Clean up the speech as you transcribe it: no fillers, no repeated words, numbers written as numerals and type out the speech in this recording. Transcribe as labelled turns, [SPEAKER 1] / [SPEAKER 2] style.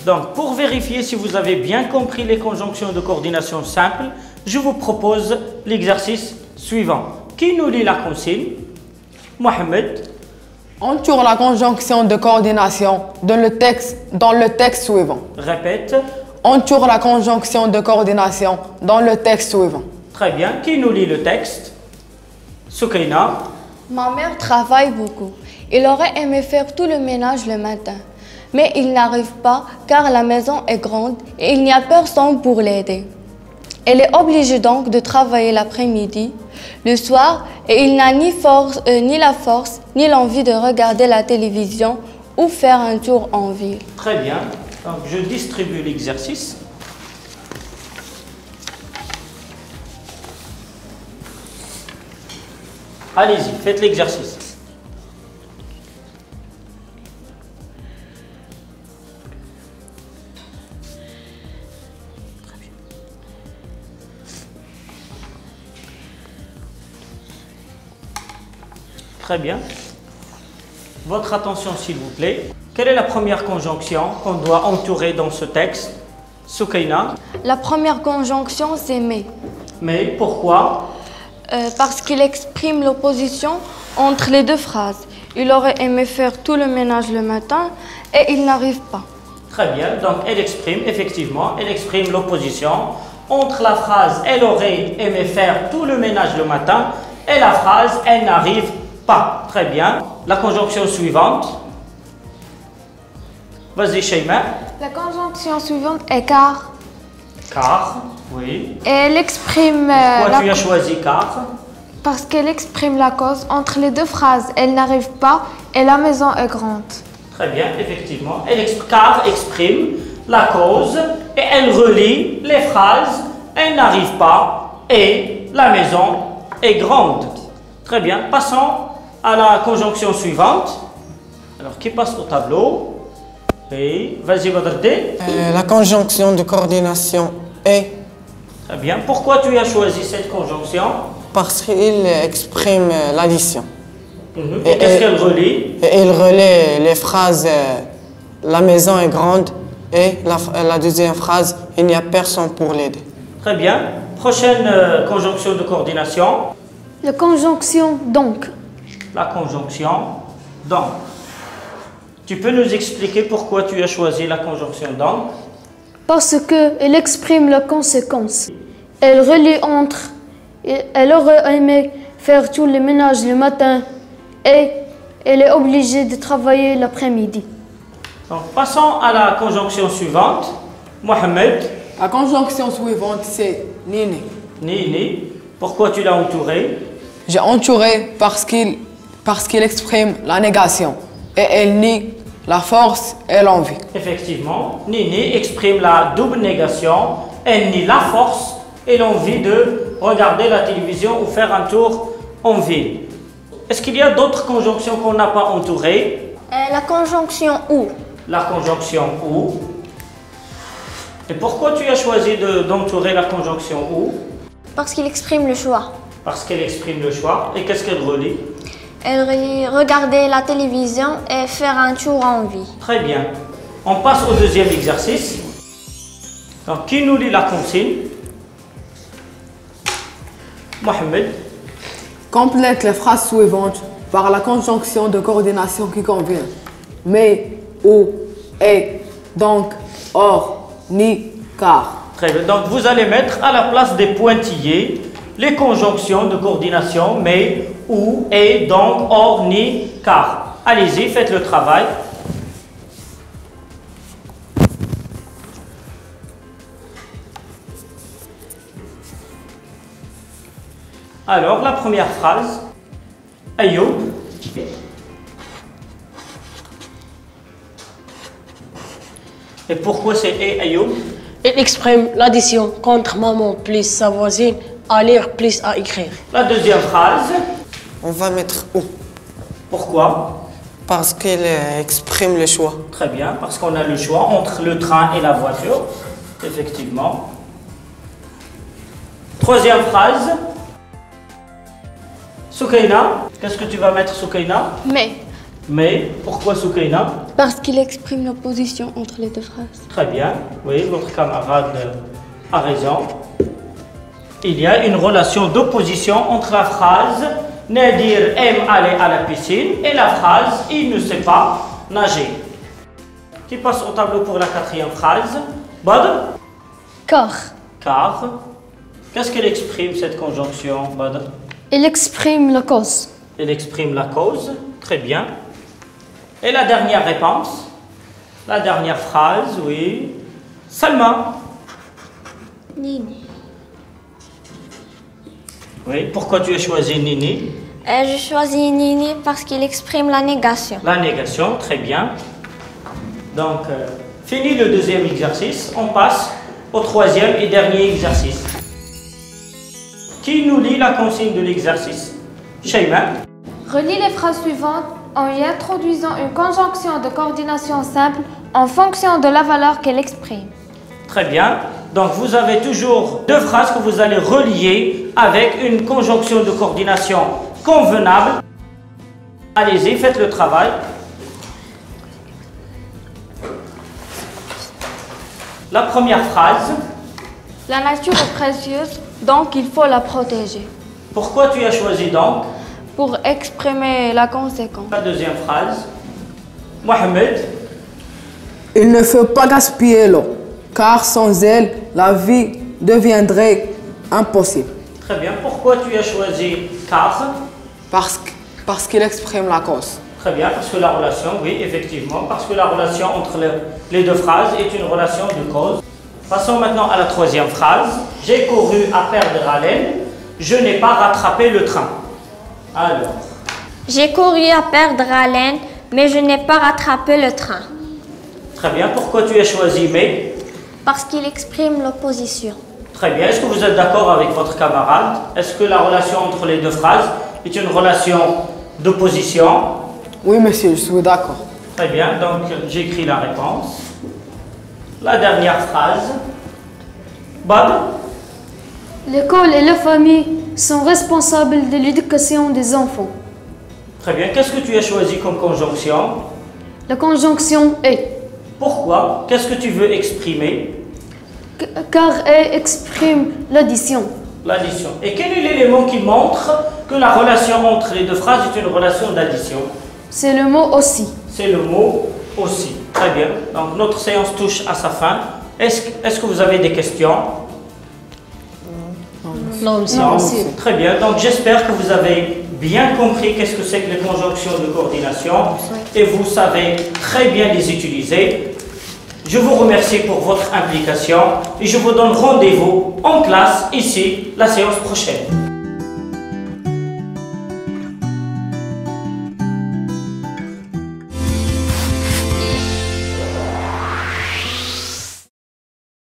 [SPEAKER 1] Donc, pour vérifier si vous avez bien compris les conjonctions de coordination simples, je vous propose l'exercice suivant. Qui nous lit la consigne? Mohamed.
[SPEAKER 2] Entoure la conjonction de coordination dans le texte suivant.
[SPEAKER 1] Répète.
[SPEAKER 2] Entoure la conjonction de coordination dans le texte suivant.
[SPEAKER 1] Très bien. Qui nous lit le texte? Soukaina.
[SPEAKER 3] Ma mère travaille beaucoup. Il aurait aimé faire tout le ménage le matin. Mais il n'arrive pas car la maison est grande et il n'y a personne pour l'aider. Elle est obligée donc de travailler l'après-midi, le soir, et il n'a ni la force, ni l'envie de regarder la télévision ou faire un tour en ville.
[SPEAKER 1] Très bien. Donc, je distribue l'exercice. Allez-y, faites l'exercice. Très bien. Votre attention, s'il vous plaît. Quelle est la première conjonction qu'on doit entourer dans ce texte? Soukaina.
[SPEAKER 3] La première conjonction, c'est mais.
[SPEAKER 1] Mais pourquoi?
[SPEAKER 3] Parce qu'il exprime l'opposition entre les deux phrases. Il aurait aimé faire tout le ménage le matin et il n'arrive pas.
[SPEAKER 1] Très bien. Donc, elle exprime l'opposition entre la phrase « Elle aurait aimé faire tout le ménage le matin » et la phrase « Elle n'arrive pas ». Très bien. La conjonction suivante. Vas-y, Sheima.
[SPEAKER 4] La conjonction suivante est car.
[SPEAKER 1] Car, oui.
[SPEAKER 4] Et elle exprime...
[SPEAKER 1] Pourquoi tu as choisi car?
[SPEAKER 4] Parce qu'elle exprime la cause entre les deux phrases. Elle n'arrive pas et la maison est grande.
[SPEAKER 1] Très bien, effectivement. Car exprime la cause et elle relie les phrases « Elle n'arrive pas » et « La maison est grande ». Très bien. Passons à la conjonction suivante. Alors, qui passe au tableau? Oui, vas-y, Badrdé.
[SPEAKER 5] La conjonction de coordination est...
[SPEAKER 1] Très bien. Pourquoi tu as choisi cette conjonction?
[SPEAKER 5] Parce qu'il exprime l'addition.
[SPEAKER 1] Et qu'est-ce qu'elle relie?
[SPEAKER 5] Il relie les phrases « La maison est grande » et la deuxième phrase « Il n'y a personne pour l'aider ».
[SPEAKER 1] Très bien. Prochaine conjonction de coordination.
[SPEAKER 4] La conjonction donc.
[SPEAKER 1] La conjonction donc. Tu peux nous expliquer pourquoi tu as choisi la conjonction donc?
[SPEAKER 4] Parce qu'elle exprime la conséquence. Elle relie entre. Elle aurait aimé faire tout le ménage le matin et elle est obligée de travailler l'après-midi.
[SPEAKER 1] Donc, passons à la conjonction suivante. Mohamed.
[SPEAKER 2] La conjonction suivante, c'est Nini.
[SPEAKER 1] Nini. Pourquoi tu l'as entouré?
[SPEAKER 2] J'ai entouré parce qu'il exprime la négation et elle nie la force et l'envie.
[SPEAKER 1] Effectivement, Nini exprime la double négation. Elle nie la force et l'envie de regarder la télévision ou faire un tour en ville. Est-ce qu'il y a d'autres conjonctions qu'on n'a pas entourées?
[SPEAKER 3] La conjonction ou.
[SPEAKER 1] La conjonction ou. Et pourquoi tu as choisi d'entourer la conjonction ou?
[SPEAKER 3] Parce qu'il exprime le choix.
[SPEAKER 1] Parce qu'elle exprime le choix. Et qu'est-ce qu'elle relie?
[SPEAKER 3] Elle relie regarder la télévision et faire un tour en ville.
[SPEAKER 1] Très bien. On passe au deuxième exercice. Donc, qui nous lit la consigne? Mohamed.
[SPEAKER 2] Complète les phrases suivantes par la conjonction de coordination qui convient. Mais, ou, et, donc, or, ni, car.
[SPEAKER 1] Très bien. Donc, vous allez mettre à la place des pointillés les conjonctions de coordination mais, ou, et, donc, or, ni, car. Allez-y, faites le travail. Alors, la première phrase, Ayoub. Et pourquoi c'est et Ayoub?
[SPEAKER 6] Il exprime l'addition contre maman plus sa voisine à lire plus à écrire.
[SPEAKER 1] La deuxième phrase.
[SPEAKER 5] On va mettre ou.
[SPEAKER 1] Pourquoi?
[SPEAKER 5] Parce qu'il exprime le choix.
[SPEAKER 1] Très bien, parce qu'on a le choix entre le train et la voiture. Effectivement. Troisième phrase. Soukaina. Qu'est-ce que tu vas mettre, Soukaina?
[SPEAKER 3] Mais,
[SPEAKER 1] Mais pourquoi Soukaina?
[SPEAKER 3] Parce qu'il exprime l'opposition entre les deux phrases.
[SPEAKER 1] Très bien, oui, votre camarade a raison. Il y a une relation d'opposition entre la phrase Nadir aime aller à la piscine et la phrase il ne sait pas nager. Qui passe au tableau pour la quatrième phrase? Badr?
[SPEAKER 4] Car.
[SPEAKER 1] Car. Qu'est-ce qu'elle exprime cette conjonction, Badr?
[SPEAKER 4] Elle exprime la cause.
[SPEAKER 1] Elle exprime la cause. Très bien. Et la dernière réponse? La dernière phrase, oui. Salma.
[SPEAKER 7] Nini.
[SPEAKER 1] Oui, pourquoi tu as choisi Nini?
[SPEAKER 7] Je choisis Nini parce qu'il exprime la négation.
[SPEAKER 1] La négation, très bien. Donc, fini le deuxième exercice, on passe au troisième et dernier exercice. Qui nous lit la consigne de l'exercice? Shayma.
[SPEAKER 8] Relis les phrases suivantes en y introduisant une conjonction de coordination simple en fonction de la valeur qu'elle exprime.
[SPEAKER 1] Très bien. Donc, vous avez toujours deux phrases que vous allez relier avec une conjonction de coordination convenable. Allez-y, faites le travail. La première phrase.
[SPEAKER 3] La nature est précieuse, donc il faut la protéger.
[SPEAKER 1] Pourquoi tu as choisi donc?
[SPEAKER 3] Pour exprimer la conséquence.
[SPEAKER 1] La deuxième phrase. Mohamed.
[SPEAKER 2] Il ne faut pas gaspiller l'eau, car sans elle, la vie deviendrait impossible.
[SPEAKER 1] Très bien. Pourquoi tu as choisi car?
[SPEAKER 2] Parce qu'il exprime la cause.
[SPEAKER 1] Très bien, parce que la relation, oui, effectivement, parce que la relation entre les deux phrases est une relation de cause. Passons maintenant à la troisième phrase. J'ai couru à perdre haleine, je n'ai pas rattrapé le train. Alors.
[SPEAKER 7] J'ai couru à perdre haleine, mais je n'ai pas rattrapé le train.
[SPEAKER 1] Très bien, pourquoi tu as choisi mais?
[SPEAKER 7] Parce qu'il exprime l'opposition.
[SPEAKER 1] Très bien, est-ce que vous êtes d'accord avec votre camarade? Est-ce que la relation entre les deux phrases est une relation d'opposition?
[SPEAKER 2] Oui, monsieur, je suis d'accord.
[SPEAKER 1] Très bien, donc j'écris la réponse. La dernière phrase. Bab?
[SPEAKER 4] L'école et la famille sont responsables de l'éducation des enfants.
[SPEAKER 1] Très bien, qu'est-ce que tu as choisi comme conjonction?
[SPEAKER 4] La conjonction est.
[SPEAKER 1] Pourquoi? Qu'est-ce que tu veux exprimer?
[SPEAKER 4] Car elle exprime l'addition.
[SPEAKER 1] L'addition. Et quel est l'élément qui montre que la relation entre les deux phrases est une relation d'addition?
[SPEAKER 4] C'est le mot aussi.
[SPEAKER 1] C'est le mot aussi. Très bien. Donc notre séance touche à sa fin. Est-ce que vous avez des questions?
[SPEAKER 6] Non, monsieur.
[SPEAKER 1] Non. Très bien. Donc j'espère que vous avez bien compris qu'est-ce que c'est que les conjonctions de coordination et vous savez très bien les utiliser. Je vous remercie pour votre implication et je vous donne rendez-vous en classe ici la séance prochaine.